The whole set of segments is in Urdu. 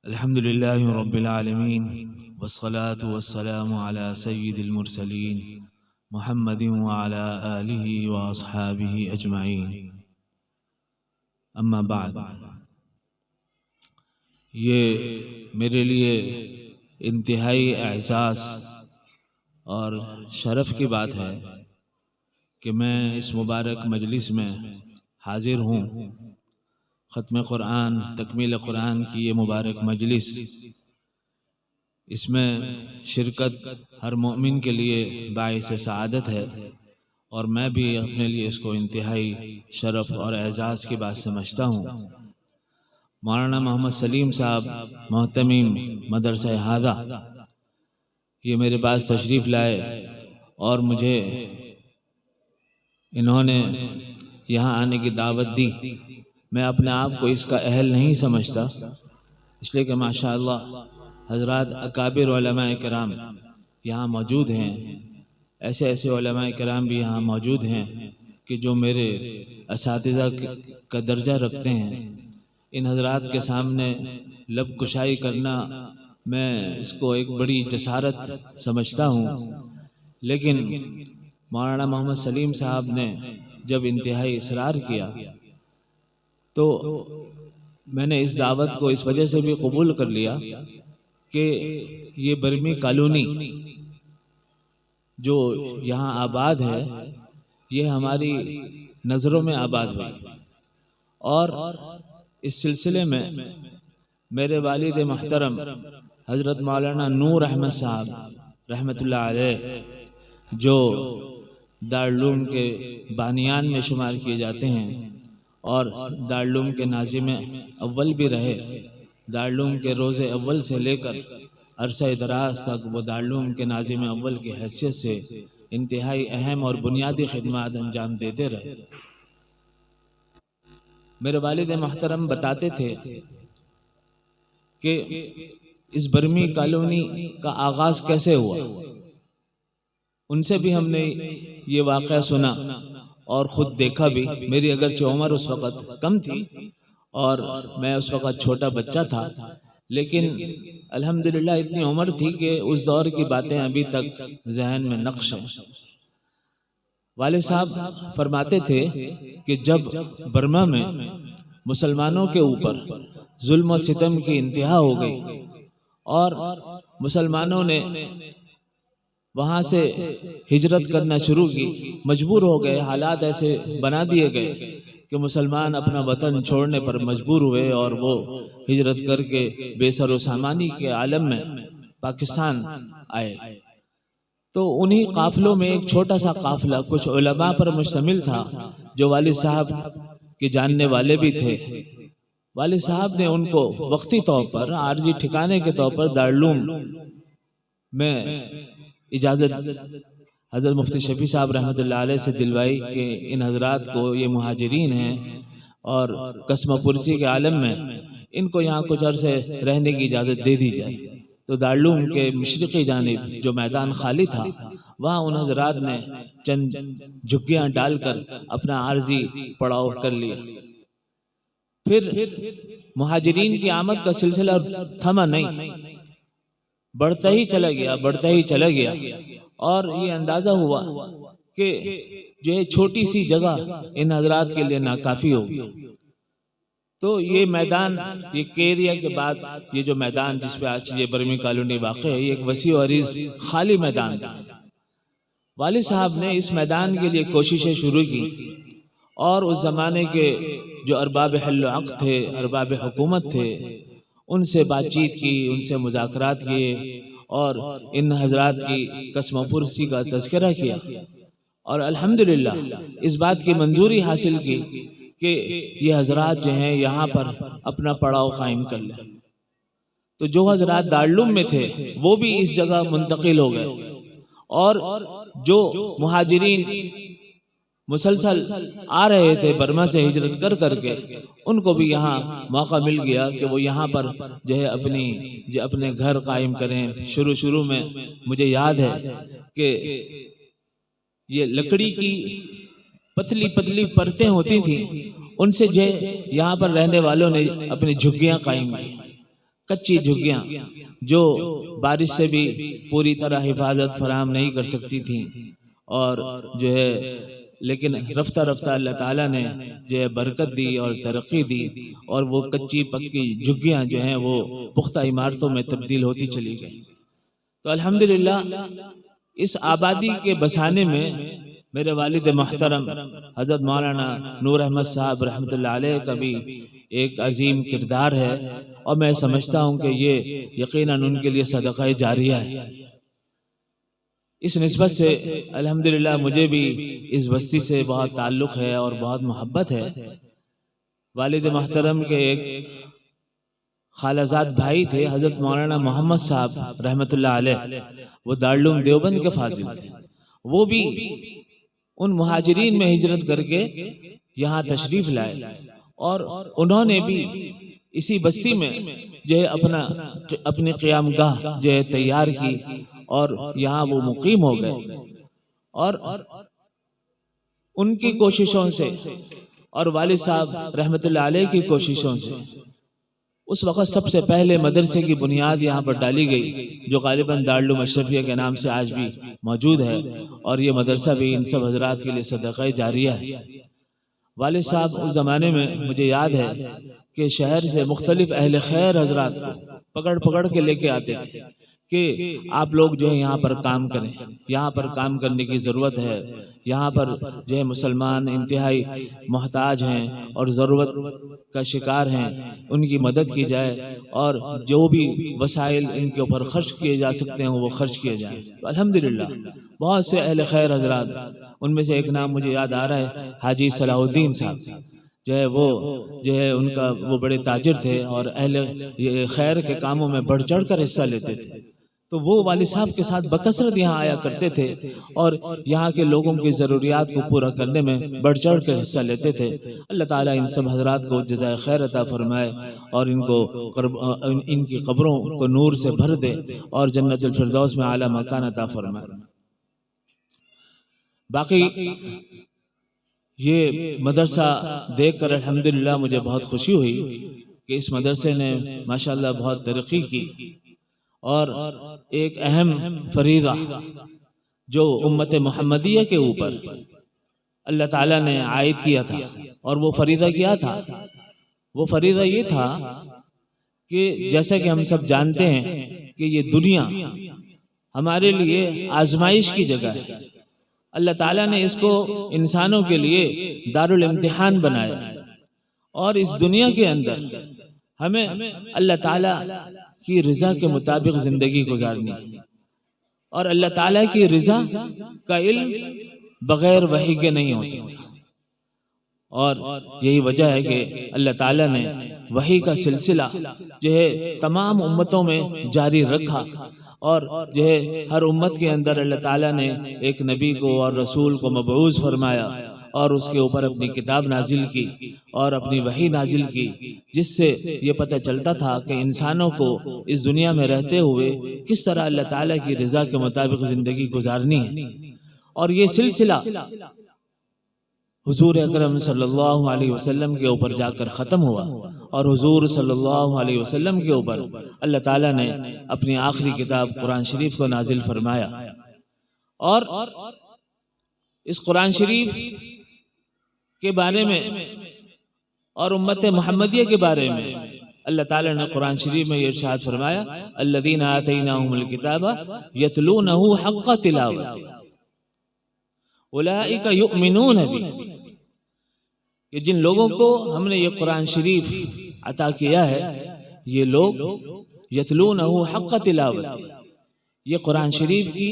الحمد لله رب العالمين والصلاة والسلام على سيد المرسلين محمد وعلى آله وأصحابه أجمعين اما بعد۔ یہ میرے لیے انتہائی اعزاز اور شرف کی بات ہے کہ میں اس مبارک مجلس میں حاضر ہوں۔ ختم قرآن، تکمیل قرآن کی یہ مبارک مجلس، اس میں شرکت ہر مومن کے لیے باعث سعادت ہے، اور میں بھی اپنے لیے اس کو انتہائی شرف اور اعزاز کی بات سمجھتا ہوں۔ مولانا محمد سلیم صاحب محتمم مدرسہ ہادہ یہ میرے پاس تشریف لائے اور مجھے انہوں نے یہاں آنے کی دعوت دی۔ میں اپنے آپ کو اس کا اہل نہیں سمجھتا، اس لیے کہ ماشاءاللہ حضرات اکابر علماء کرام یہاں موجود ہیں، ایسے علماء کرام بھی یہاں موجود ہیں کہ جو میرے اساتذہ کا درجہ رکھتے ہیں۔ ان حضرات کے سامنے لب کشائی کرنا میں اس کو ایک بڑی جسارت سمجھتا ہوں، لیکن مولانا محمد سلیم صاحب نے جب انتہائی اصرار کیا تو میں نے اس دعوت کو اس وجہ سے بھی قبول کر لیا کہ یہ برمی کالونی جو یہاں آباد ہے، یہ ہماری نظروں میں آباد ہوئی، اور اس سلسلے میں میرے والد محترم حضرت مولانا نور احمد صاحب رحمۃ اللہ علیہ، جو دارالعلوم کے بانیان میں شمار کیے جاتے ہیں اور دارالعلوم کے ناظم اول بھی رہے، دارالعلوم کے روز اول سے لے کر عرصہ دراز تک وہ دارالعلوم کے ناظم اول کی حیثیت سے انتہائی اہم اور بنیادی خدمات انجام دیتے رہے۔ میرے والد محترم بتاتے تھے کہ اس برمی کالونی کا آغاز کیسے ہوا۔ ان سے بھی ہم نے یہ واقعہ سنا اور خود دیکھا بھی۔ میری اگرچہ عمر اس وقت کم تھی اور میں اس وقت چھوٹا بچہ تھا، لیکن الحمدللہ اتنی عمر تھی کہ اس دور کی باتیں ابھی تک ذہن میں نقش ہیں۔ والد صاحب فرماتے تھے کہ جب برما میں مسلمانوں کے اوپر ظلم و ستم کی انتہا ہو گئی اور مسلمانوں نے وہاں سے ہجرت کرنا شروع کی، مجبور ہو گئے، حالات ایسے بنا دیے گئے کہ مسلمان اپنا وطن چھوڑنے پر مجبور ہوئے اور وہ ہجرت کر کے بے سر و سامانی کے عالم میں پاکستان آئے۔ تو انہی قافلوں میں ایک چھوٹا سا قافلہ کچھ علماء پر مشتمل تھا جو والد صاحب کے جاننے والے بھی تھے۔ والد صاحب نے ان کو وقتی طور پر، عارضی ٹھکانے کے طور پر دارالعلوم میں اجازت حضرت مفتی شفیع صاحب رحمۃ اللہ علیہ سے دلوائی کہ ان حضرات کو، یہ مہاجرین ہیں اور قسم پرسی کے عالم میں، ان کو یہاں کچھ عرصے رہنے کی اجازت دے دی جائے۔ تو دارالعلوم کے مشرقی جانب جو میدان خالی تھا، وہاں ان حضرات نے چند جھگیاں ڈال کر اپنا عارضی پڑاؤ کر لیا۔ پھر مہاجرین کی آمد کا سلسلہ تھما نہیں، بڑھتا ہی چلا گیا، اور یہ اندازہ ہوا کہ جو ہے چھوٹی سی جگہ ان حضرات کے لیے ناکافی ہوگی۔ تو یہ میدان، یہ کیریا کے بعد یہ جو میدان جس پہ آج یہ برمی کالونی واقع ہے، یہ ایک وسیع و عریض خالی میدان تھا۔ والد صاحب نے اس میدان کے لیے کوششیں شروع کی، اور اس زمانے کے جو ارباب حل و عقد تھے، ارباب حکومت تھے، ان سے بات چیت کی، ان سے مذاکرات کیے، اور ان حضرات کی قسم و پرسی کا تذکرہ کیا، اور الحمدللہ اس بات کی منظوری حاصل کی کہ یہ حضرات جو ہیں یہاں پر اپنا پڑاؤ قائم کر لیں۔ تو جو حضرات دارالعلوم میں تھے وہ بھی اس جگہ منتقل ہو گئے، اور جو مہاجرین مسلسل آ رہے تھے برما سے ہجرت کر کے، ان کو بھی یہاں موقع مل گیا کہ وہ یہاں پر جو ہے اپنے گھر قائم کریں۔ شروع میں مجھے یاد ہے کہ یہ لکڑی کی پتلی پرتیں ہوتی تھیں، ان سے جو یہاں پر رہنے والوں نے اپنی جھگیاں قائم کی۔ کچی جھگیاں جو بارش سے بھی پوری طرح حفاظت فراہم نہیں کر سکتی تھیں، اور جو ہے لیکن رفتہ رفتہ اللہ تعالیٰ نے جو ہے برکت دی اور ترقی دی، اور وہ کچی پکی جھگیاں جو ہیں وہ پختہ عمارتوں میں تبدیل ہوتی چلی گئی۔ تو الحمدللہ اس آبادی کے بسانے میں میرے والد محترم حضرت مولانا نور احمد صاحب رحمۃ اللہ علیہ کا بھی ایک عظیم کردار ہے، اور میں سمجھتا ہوں کہ یہ یقیناً ان کے لیے صدقہ جاریہ ہے۔ اس نسبت سے الحمدللہ مجھے بھی اس بستی سے بہت تعلق ہے اور بہت محبت ہے۔ والد محترم کے ایک خالہ زاد بھائی تھے حضرت مولانا محمد صاحب رحمۃ اللہ علیہ، وہ دارالعلوم دیوبند کے فاضل تھے۔ وہ بھی ان مہاجرین میں ہجرت کر کے یہاں تشریف لائے، اور انہوں نے بھی اسی بستی میں جو ہے اپنی قیام گاہ جو ہے تیار کی، اور یہاں وہ مقیم ہو گئے۔ اور ان کی کوششوں سے اور والد صاحب رحمۃ اللہ علیہ کی کوششوں سے اس وقت سب سے پہلے مدرسے کی بنیاد یہاں پر ڈالی گئی، جو غالباً دارالعلوم اشرفیہ کے نام سے آج بھی موجود ہے، اور یہ مدرسہ بھی ان سب حضرات کے لیے صدقہ جاریہ ہے۔ والد صاحب اس زمانے میں مجھے یاد ہے کہ شہر سے مختلف اہل خیر حضرات کو پکڑ کے لے کے آتے تھے کہ آپ لوگ جو ہے یہاں پر کام کریں، یہاں پر کام کرنے کی ضرورت ہے، یہاں پر جو ہے مسلمان انتہائی محتاج ہیں اور ضرورت کا شکار ہیں، ان کی مدد کی جائے، اور جو بھی وسائل ان کے اوپر خرچ کیے جا سکتے ہیں وہ خرچ کیے جائیں۔ تو الحمدللہ بہت سے اہل خیر حضرات، ان میں سے ایک نام مجھے یاد آ رہا ہے حاجی صلاح الدین صاحب، جو ہے وہ جو ہے ان کا وہ بڑے تاجر تھے اور اہل خیر کے کاموں میں بڑھ چڑھ کر حصہ لیتے تھے۔ تو وہ والد صاحب کے ساتھ بکثرت یہاں آیا کرتے تھے، اور یہاں کے لوگوں کی ضروریات کو پورا کرنے میں بڑھ چڑھ کر حصہ لیتے تھے۔ اللہ تعالیٰ ان سب حضرات کو جزائے خیر عطا فرمائے، اور ان کی قبروں کو نور سے بھر دے، اور جنت الفردوس میں اعلیٰ مکان عطا فرمائے۔ باقی یہ مدرسہ دیکھ کر الحمدللہ مجھے بہت خوشی ہوئی کہ اس مدرسے نے ماشاءاللہ بہت ترقی کی، اور ایک اہم فریضہ جو امت محمدیہ کے اوپر اللہ تعالیٰ نے عائد کیا تھا، اور وہ فریضہ کیا تھا؟ وہ فریضہ یہ تھا کہ جیسا کہ ہم سب جانتے ہیں کہ یہ دنیا ہمارے لیے آزمائش کی جگہ ہے۔ اللہ تعالیٰ نے اس کو انسانوں کے لیے دارالامتحان بنایا، اور اس دنیا کے اندر ہمیں اللہ تعالیٰ کی رضا کے مطابق زندگی گزارنی، اور اللہ تعالیٰ کی رضا کا علم بغیر وحی کے نہیں ہو سکتا، اور یہی وجہ ہے کہ اللہ تعالیٰ نے وحی کا سلسلہ جو ہے تمام امتوں میں جاری رکھا، اور جو ہے ہر امت کے اندر اللہ تعالیٰ نے ایک نبی کو اور رسول کو مبعوث فرمایا، اور اس کے اوپر اپنی کتاب نازل کی اور اپنی وحی نازل کی، جس سے یہ پتہ چلتا تھا کہ انسانوں کو اس دنیا میں رہتے ہوئے کس طرح اللہ تعالیٰ کی رضا کے مطابق زندگی گزارنی ہے۔ اور یہ سلسلہ حضور اکرم صلی اللہ علیہ وسلم کے اوپر جا کر ختم ہوا، اور حضور صلی اللہ علیہ وسلم کے اوپر اللہ تعالیٰ نے اپنی آخری کتاب قرآن شریف کو نازل فرمایا، اور اس قرآن شریف کے بارے میں اور امت محمدیہ کے بارے میں اللہ تعالیٰ نے قرآن شریف میں یہ ارشاد فرمایا، الذین آتیناہم الکتاب یتلونہ حق تلاوتہ اولئک یؤمنون بہ، کہ جن لوگوں کو ہم نے یہ قرآن شریف عطا کیا ہے، یہ لوگ یتلونہ حق تلاوتہ، یہ قرآن شریف کی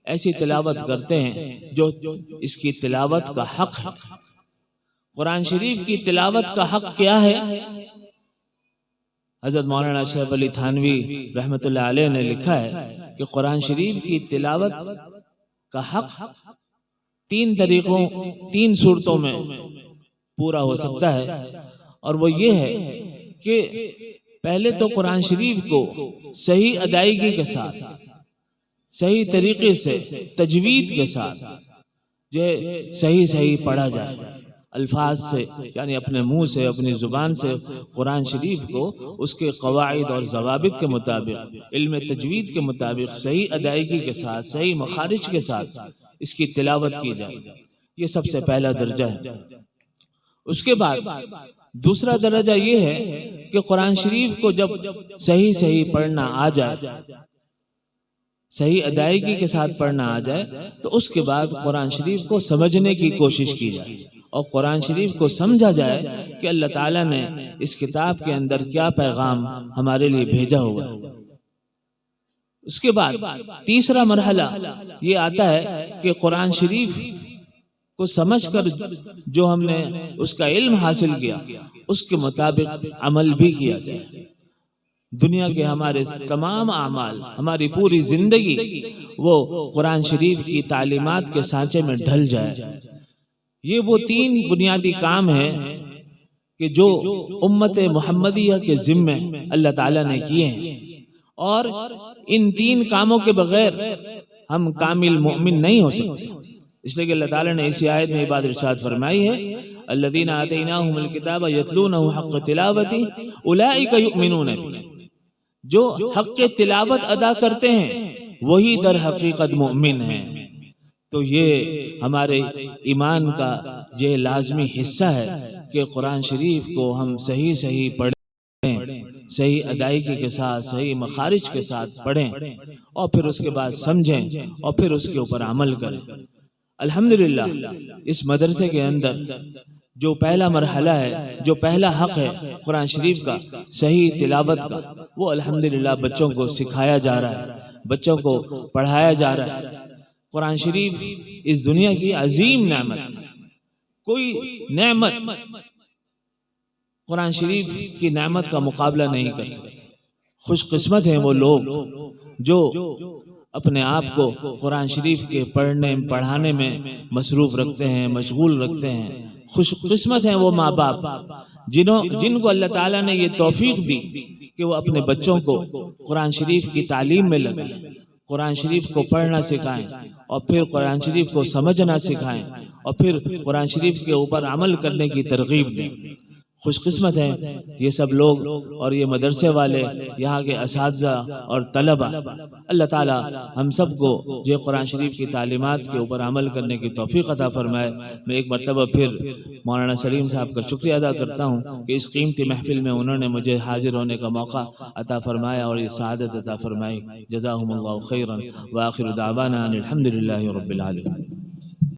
ایسی تلاوت کرتے ہیں جو اس کی تلاوت کا حق ہے۔ قرآن شریف کی تلاوت کا حق کیا ہے؟ حضرت مولانا اشرف علی تھانوی رحمۃ اللہ علیہ نے لکھا ہے کہ قرآن شریف کی تلاوت کا حق تین طریقوں، تین صورتوں میں پورا ہو سکتا ہے، اور وہ یہ ہے کہ پہلے تو قرآن شریف کو صحیح ادائیگی کے ساتھ، صحیح طریقے سے، تجوید کے ساتھ جو صحیح پڑھا جائے۔ الفاظ سے، یعنی اپنے منہ سے، اپنی زبان سے قرآن شریف کو اس کے قواعد اور ضوابط کے مطابق، علم تجوید کے مطابق، صحیح ادائیگی کے ساتھ، صحیح مخارج کے ساتھ اس کی تلاوت کی جائے، یہ سب سے پہلا درجہ ہے۔ اس کے بعد دوسرا درجہ یہ ہے کہ قرآن شریف کو جب صحیح پڑھنا آ جائے، صحیح ادائیگی کے ساتھ پڑھنا آ جائے، تو اس کے بعد قرآن شریف کو سمجھنے کی کوشش کی جائے اور قرآن شریف کو سمجھا جائے کہ اللہ تعالیٰ نے اس کتاب کے اندر کیا پیغام ہمارے لیے بھیجا ہوا ہے۔ اس کے بعد تیسرا مرحلہ یہ آتا ہے کہ قرآن شریف کو سمجھ کر جو ہم نے اس کا علم حاصل کیا، اس کے مطابق عمل بھی کیا جائے۔ دنیا کے ہمارے تمام اعمال، ہماری پوری زندگی وہ قرآن شریف کی تعلیمات کے سانچے میں ڈھل جائے۔ یہ وہ تین بنیادی کام ہیں کہ جو امت محمدیہ کے ذمے اللہ تعالیٰ نے کیے ہیں، اور ان تین کاموں کے بغیر ہم کامل مومن نہیں ہو سکتے۔ اس لیے کہ اللہ تعالیٰ نے اسی آیت میں یہ بات ارشاد فرمائی ہے، الذین آتیناہم الکتاب یتلونہ حق تلاوتہ اولئک یؤمنون بہ، جو حق تلاوت ادا کرتے ہیں وہی در حقیقت مومن ہیں۔ تو یہ ہمارے ایمان کا یہ لازمی حصہ ہے کہ قرآن شریف کو ہم صحیح پڑھیں، صحیح ادائیگی کے ساتھ، صحیح مخارج کے ساتھ پڑھیں، اور پھر اس کے بعد سمجھیں اور پھر اس کے اوپر عمل کریں۔ الحمدللہ اس مدرسے کے اندر جو پہلا مرحلہ ہے، جو پہلا حق ہے قرآن شریف کا صحیح تلاوت کا، وہ الحمدللہ بچوں کو سکھایا جا رہا ہے، بچوں کو پڑھایا جا رہا ہے۔ قرآن شریف اس دنیا کی عظیم نعمت ہے، کوئی نعمت قرآن شریف کی نعمت کا مقابلہ نہیں کر سکتے۔ خوش قسمت ہیں وہ لوگ جو اپنے آپ کو قرآن شریف کے پڑھنے پڑھانے میں مصروف رکھتے ہیں، مشغول رکھتے ہیں۔ خوش قسمت ہیں وہ ماں باپ جن کو اللہ تعالیٰ نے یہ توفیق دی کہ وہ اپنے بچوں کو قرآن شریف کی تعلیم میں لگائیں، قرآن شریف کو پڑھنا سکھائیں، اور پھر قرآن شریف کو سمجھنا سکھائیں، اور پھر قرآن شریف کے اوپر عمل کرنے کی ترغیب دیں۔ خوش قسمت ہیں یہ سب لوگ اور یہ مدرسے والے، یہاں کے اساتذہ اور طلبہ۔ اللہ تعالیٰ ہم سب کو جو قرآن شریف کی تعلیمات کے اوپر عمل کرنے کی توفیق عطا فرمائے۔ میں ایک مرتبہ پھر مولانا سلیم صاحب کا شکریہ ادا کرتا ہوں کہ اس قیمتی محفل میں انہوں نے مجھے حاضر ہونے کا موقع عطا فرمایا اور یہ سعادت عطا فرمائی۔ جزاہم اللہ خیرا، وآخر دعوانا ان الحمد للہ رب العالمین۔